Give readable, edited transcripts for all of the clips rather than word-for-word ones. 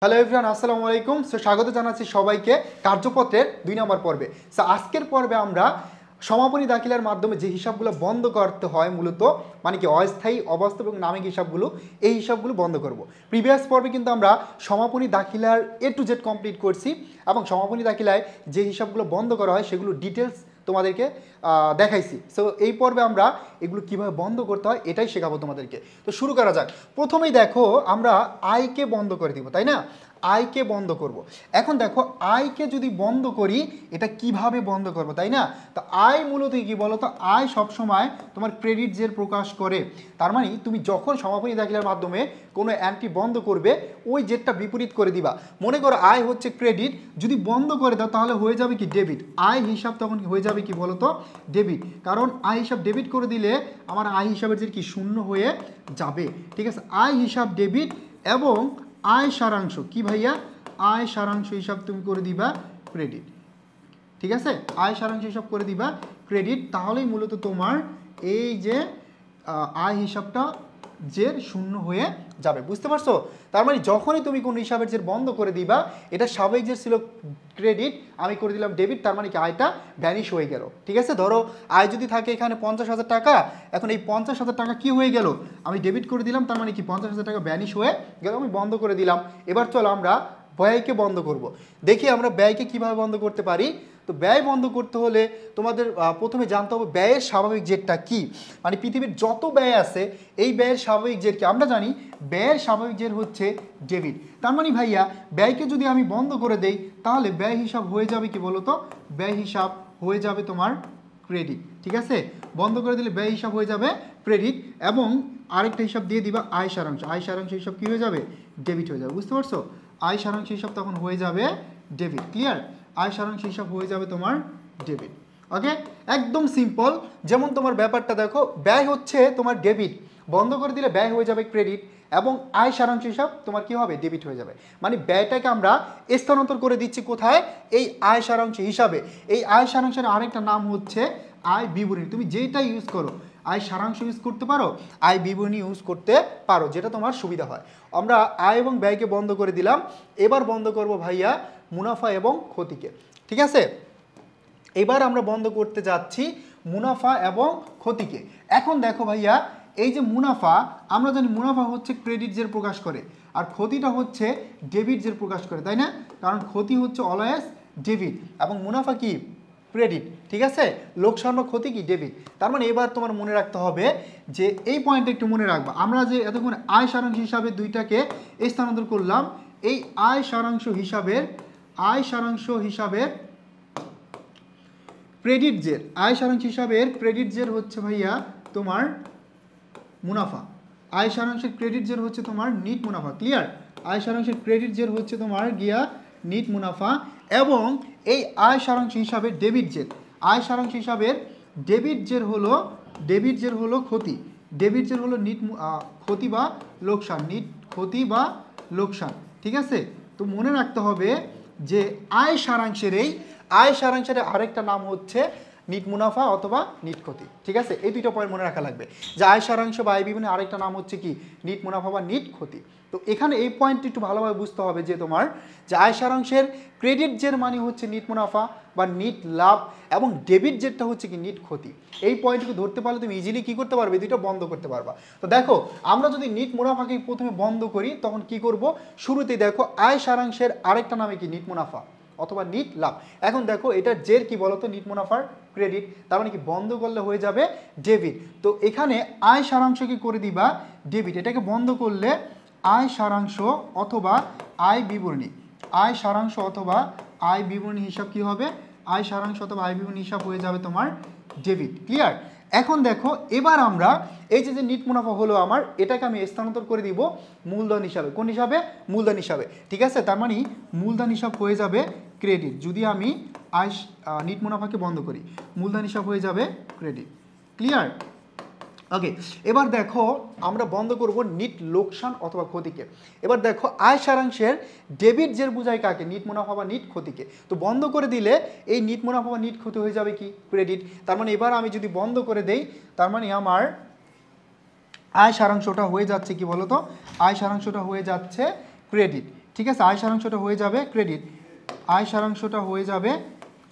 Hello everyone, আসসালামু আলাইকুম। স্বাগত জানাচ্ছি সবাইকে কার্যপত্রের ২ নম্বর পর্বে। আজকের পর্বে আমরা সমাপনী দাখিলার মাধ্যমে যে হিসাবগুলো বন্ধ করতে হয়, মূলত মানে কি অস্থায়ী, অবাস্তব এবং নামিক হিসাবগুলো, এই হিসাবগুলো বন্ধ করব। প্রিভিয়াস পর্বে কিন্তু আমরা সমাপনী দাখিলার A to Z কমপ্লিট করছি এবং সমাপনী দাখিলায় যে হিসাবগুলো বন্ধ করা হয় সেগুলো ডিটেলস তোমাদেরকে দেখাইছি। সো এই পর্বে আমরা এগুলো কিভাবে বন্ধ করতে হয় এটাই শেখাবো তোমাদেরকে। তো শুরু করা যাক। প্রথমেই দেখো, আমরা আয়কে বন্ধ করে দিব, তাই না? আয়কে বন্ধ করব। এখন দেখো, আয়কে যদি বন্ধ করি, এটা কিভাবে বন্ধ করব, তাই না? তো আয় মূলত কি বলো তো, আয় সবসময় তোমার ক্রেডিট জের প্রকাশ করে। তার মানে তুমি যখন সমাপনী দাখিলার মাধ্যমে কোনো এন্ট্রি বন্ধ করবে, ওই জেরটা বিপরীত করে দিবা। মনে করো আয় হচ্ছে ক্রেডিট, যদি বন্ধ করে দাও তাহলে হয়ে যাবে কি ডেবিট। আয় হিসাব তখন হয়ে যাবে কি বলো তো, ডেবিট। কারণ আয় হিসাব ডেবিট করে দিলে আমার আয় হিসাবের যে কি শূন্য হয়ে যাবে। ঠিক আছে, আয় হিসাব ডেবিট এবং আয় সারাংশ কি ভাইয়া, আয় সারাংশ হিসাব তুমি করে দিবা ক্রেডিট। ঠিক আছে, আয় সারাংশ হিসাব করে দিবা ক্রেডিট। তাহলেই মূলত তোমার এই যে আয় হিসাবটা জের শূন্য হয়ে যাবে। বুঝতে পারছো? তার মানে যখনই তুমি কোন হিসাবের জের বন্ধ করে দিবা, এটা স্বাভাবিক জের ছিল ক্রেডিট, আমি করে দিলাম ডেবিট, তার মানে কি আয়টা ভ্যানিশ হয়ে গেল। ঠিক আছে, ধরো আয় যদি থাকে এখানে 50,000 টাকা, এখন এই 50,000 টাকা কি হয়ে গেল, আমি ডেবিট করে দিলাম, তার মানে কি 50,000 টাকা ভ্যানিশ হয়ে গেল, আমি বন্ধ করে দিলাম। এবার চলো আমরা ব্যয়কে বন্ধ করব। দেখি আমরা ব্যয়কে কিভাবে বন্ধ করতে পারি। তো ব্যয় বন্ধ করতে হলে তোমাদের প্রথমে জানতে হবে ব্যয়ের স্বাভাবিক জেরটা কি। মানে পৃথিবীর যত ব্যয় আছে, এই ব্যয়ের স্বাভাবিক জের কি আমরা জানি, ব্যয়ের স্বাভাবিক জের হচ্ছে ডেবিট। তার মানে ভাইয়া, ব্যয়কে যদি আমি বন্ধ করে দেই তাহলে ব্যয় হিসাব হয়ে যাবে কি বলতো, ব্যয় হিসাব হয়ে যাবে তোমার ক্রেডিট। ঠিক আছে, বন্ধ করে দিলে ব্যয় হিসাব হয়ে যাবে ক্রেডিট এবং আরেকটা হিসাব দিয়ে দিবা আয় সারাংশ। আয় সারাংশ হিসাব কি হয়ে যাবে, ডেবিট হয়ে যাবে। বুঝতে পারছো? আয় সারাংশ হিসাব তখন হয়ে যাবে ডেবিট। ক্লিয়ার? আয় সারাংশ হিসাব হয়ে যাবে তোমার ডেবিট। ওকে, একদম সিম্পল। যেমন তোমার ব্যাপারটা দেখো, ব্যয় হচ্ছে তোমার ডেবিট, বন্ধ করে দিলে ব্যয় হয়ে যাবে ক্রেডিট এবং আয় সারাংশ হিসাব তোমার কি হবে, ডেবিট হয়ে যাবে। মানে ব্যয়টাকে আমরা স্থানান্তর করে দিচ্ছি কোথায়, এই আয় সারাংশ হিসাবে। এই আয় সারাংশের আরেকটা নাম হচ্ছে আয় বিবরণী। তুমি যেইটা ইউজ করো, আয় সারাংশ ইউজ করতে পারো, আয় বিবরণী ইউজ করতে পারো, যেটা তোমার সুবিধা হয়। আমরা আয় এবং ব্যয়কে বন্ধ করে দিলাম। এবার বন্ধ করব ভাইয়া মুনাফা এবং ক্ষতিকে। ঠিক আছে, এবার আমরা বন্ধ করতে যাচ্ছি মুনাফা এবং ক্ষতিকে। এখন দেখো ভাইয়া, এই যে মুনাফা, আমরা জানি মুনাফা হচ্ছে ক্রেডিট জের প্রকাশ করে আর ক্ষতিটা হচ্ছে ডেবিট জের প্রকাশ করে, তাই না? কারণ ক্ষতি হচ্ছে অলওয়েজ ডেবিট এবং মুনাফা কি, ক্রেডিট। ঠিক আছে, লোকসান বা ক্ষতি কি, ডেবিট। তার মানে এবার তোমার মনে রাখতে হবে যে এই পয়েন্টটা একটু মনে রাখবা। আমরা যে এতক্ষণ আয় সারাংশ হিসাবে দুইটাকে স্থানান্তর করলাম, এই আয় সারাংশ হিসাবের ক্রেডিট জের, আয় সারাংশ হিসাবের ক্রেডিট জের হচ্ছে ভাইয়া তোমার মুনাফা। আয় সারাংশের ক্রেডিট জের হচ্ছে তোমার নিট মুনাফা। ক্লিয়ার? আয় সারাংশের ক্রেডিট জের হচ্ছে তোমার গিয়া নিট মুনাফা এবং এই আয় সারাংশ হিসাবে ডেবিট জের, আয় সারাংশ হিসাবের ডেবিট জের হলো ক্ষতি। ডেবিট জের হলো নিট ক্ষতি বা লোকসান, নিট ক্ষতি বা লোকসান। ঠিক আছে, তো মনে রাখতে হবে যে আয় সারাংশের আরেকটা নাম হচ্ছে নিট মুনাফা অথবা নিট ক্ষতি। ঠিক আছে, এই দুইটা পয়েন্ট মনে রাখা লাগবে যে আয় সারাংশ বা আয় বিবরণী আরেকটা নাম হচ্ছে কি, নিট মুনাফা বা নিট ক্ষতি। তো এখানে এই পয়েন্টটি একটু ভালোভাবে বুঝতে হবে যে তোমার যে আয় সারাংশের ক্রেডিট জের মানে হচ্ছে নিট মুনাফা বা নিট লাভ এবং ডেবিট জেরটা হচ্ছে কি, নিট ক্ষতি। এই পয়েন্টকে ধরতে পারলে তুমি ইজিলি কি করতে পারবে, দুইটা বন্ধ করতে পারবা। তো দেখো, আমরা যদি নিট মুনাফাকে প্রথমে বন্ধ করি তখন কি করব, শুরুতেই দেখো আয় সারাংশের আরেকটা নামে কি, নিট মুনাফা অথবা নিট লাভ। এখন দেখো এটার জের কি বলতো, নিট মুনাফার ক্রেডিট, তার মানে কি বন্ধ করলে হয়ে যাবে ডেবিট। তো এখানে আয় সারাংশ কি করে দিবা, ডেবিট। এটাকে বন্ধ করলে আয় সারাংশ অথবা আয় বিবরণী, আয় সারাংশ অথবা আয় বিবরণী হিসাব কি হবে, আয় সারাংশ অথবা আয় বিবরণী হিসাব হয়ে যাবে তোমার ডেবিট। ক্লিয়ার? এখন দেখো, এবার আমরা এই যে নিট মুনাফা হলো আমার, এটাকে আমি স্থানান্তর করে দিব মূলধন হিসাবে। কোন হিসাবে, মূলধন হিসাবে। ঠিক আছে, তার মানে মূলধন হিসাব হয়ে যাবে ক্রেডিট। যদি আমি আয় নিট মুনাফাকে বন্ধ করি, মূলধন হিসাব হয়ে যাবে ক্রেডিট। ক্লিয়ার? ওকে, এবার দেখো আমরা বন্ধ করব নিট লোকসান অথবা ক্ষতিকে। এবার দেখো আয় সারাংশের ডেবিট জের বুঝায় কাকে, নিট মুনাফা বা নিট ক্ষতিকে। তো বন্ধ করে দিলে এই নিট মুনাফা বা নিট ক্ষতি হয়ে যাবে কি, ক্রেডিট। তার মানে এবার আমি যদি বন্ধ করে দেই, তার মানে আমার আয় সারাংশটা হয়ে যাচ্ছে কি বলতো, আয় সারাংশটা হয়ে যাচ্ছে ক্রেডিট। ঠিক আছে, আয় সারাংশটা হয়ে যাবে ক্রেডিট, আয় সারাংশটা হয়ে যাবে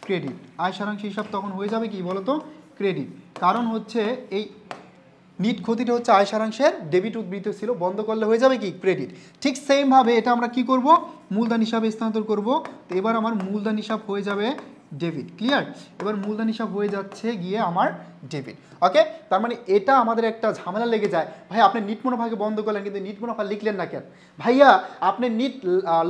ক্রেডিট, আয় সারাংশ হিসাব তখন হয়ে যাবে কি বলো তো ক্রেডিট। কারণ হচ্ছে এই নিট ক্ষতিটা হচ্ছে আয় সারাংশের ডেবিট উদ্বৃত্ত ছিল, বন্ধ করলে হয়ে যাবে কি ক্রেডিট। ঠিক সেমভাবে এটা আমরা কি করব, মূলধন হিসাবে স্থানান্তর করব। তো এবার আমার মূলধন হিসাব হয়ে যাবে ডেবিট, ক্লিয়ার। এবার মূলধন হিসাব হয়ে যাচ্ছে গিয়ে আমার ডেবিট। ওকে, তার মানে এটা আমাদের একটা ঝামেলা লেগে যায়, ভাই আপনি নিট মুনাফাকে বন্ধ করলেন কিন্তু নিট মুনাফা লিখলেন না কেন? ভাইয়া আপনি নিট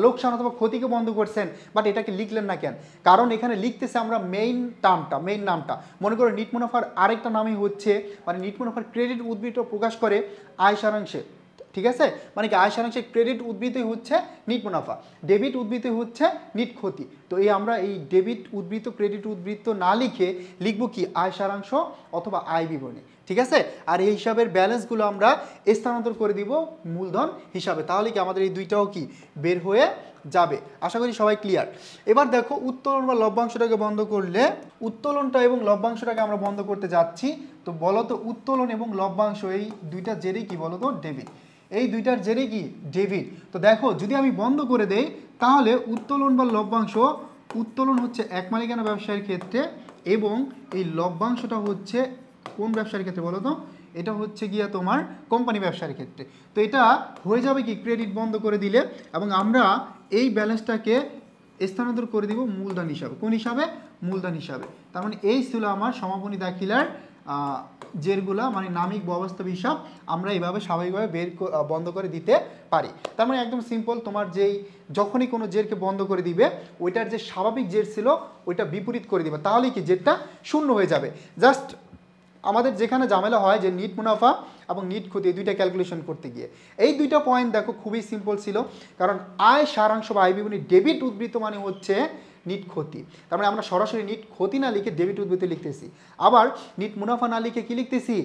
লোকসান অথবা ক্ষতিকে বন্ধ করছেন, বাট এটাকে লিখলেন না কেন? কারণ এখানে লিখতেছে আমরা মেইন টার্মটা, মেইন নামটা। মনে করো নিট মুনাফার আরেকটা নামই হচ্ছে, মানে নিট মুনাফার ক্রেডিট উদ্বৃত্ত প্রকাশ করে আয় সারাংশে, ঠিক আছে, মানে কি আয় সারাংশে ক্রেডিট উদ্বৃত্তই হচ্ছে নিট মুনাফা, ডেবিট উদ্বৃত্ত হচ্ছে নিট ক্ষতি। তো এই আমরা এই ডেবিট উদ্বৃত্ত ক্রেডিট উদ্বৃত্ত না লিখে লিখবো কি আয় সারাংশ অথবা আয় বিবরণী, ঠিক আছে। আর এই হিসাবের ব্যালেন্সগুলো আমরা স্থানান্তর করে দিব মূলধন হিসাবে, তাহলে কি আমাদের এই দুইটাও কি বের হয়ে যাবে। আশা করি সবাই ক্লিয়ার। এবার দেখো উত্তোলন বা লভ্যাংশটাকে বন্ধ করলে, উত্তোলনটা এবং লভ্যাংশটাকে আমরা বন্ধ করতে যাচ্ছি। তো বলো তো উত্তোলন এবং লভ্যাংশ এই দুইটা জেরেই কি বলো তো ডেবিট, এই দুইটার জেরে কি ডেবিট। তো দেখো যদি আমি বন্ধ করে দেই তাহলে উত্তোলন বা লভ্যাংশ, উত্তোলন হচ্ছে এক মালিকানা ব্যবসায়ের ক্ষেত্রে এবং এই লভ্যাংশটা হচ্ছে কোন ব্যবসার ক্ষেত্রে বলো তো, এটা হচ্ছে গিয়া তোমার কোম্পানি ব্যবসার ক্ষেত্রে। তো এটা হয়ে যাবে কি ক্রেডিট বন্ধ করে দিলে, এবং আমরা এই ব্যালেন্সটাকে স্থানান্তর করে দিব মূলধন হিসাবে, কোন হিসাবে, মূলধন হিসাবে। তার মানে এই ছিল আমার সমাপনী দাখিলার জেরগুলা, মানে নামিক অবাস্তব হিসাব আমরা এইভাবে স্বাভাবিকভাবে বন্ধ করে দিতে পারি। তার মানে একদম সিম্পল, তোমার যেই যখনই কোনো জেরকে বন্ধ করে দিবে ওইটার যে স্বাভাবিক জের ছিল ওইটা বিপরীত করে দিবে, তাহলে কি জেরটা শূন্য হয়ে যাবে। জাস্ট আমাদের যেখানে ঝামেলা হয় যে নিট মুনাফা এবং নিট ক্ষতি এই দুইটা ক্যালকুলেশন করতে গিয়ে, এই দুইটা পয়েন্ট দেখো খুবই সিম্পল ছিল। কারণ আয় সারাংশ বা আয় বিবরণী ডেবিট উদ্বৃত্ত মানে হচ্ছে নিট ক্ষতি, তার মানে আমরা সরাসরি নিট ক্ষতি না লিখে ডেবিট উদ্বৃত্ত লিখতেছি, আবার নিট মুনাফা না লিখে কি লিখতেছি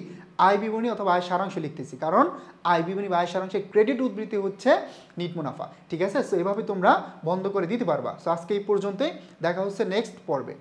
আয় বিবরণী অথবা আয় সারাংশ লিখতেছি, কারণ আয় বিবরণী বা আয় সারাংশের ক্রেডিট উদ্বৃত্তি হচ্ছে নিট মুনাফা, ঠিক আছে। সো এভাবে তোমরা বন্ধ করে দিতে পারবা। সো আজকে এই পর্যন্তই, দেখা হচ্ছে নেক্সট পর্বে।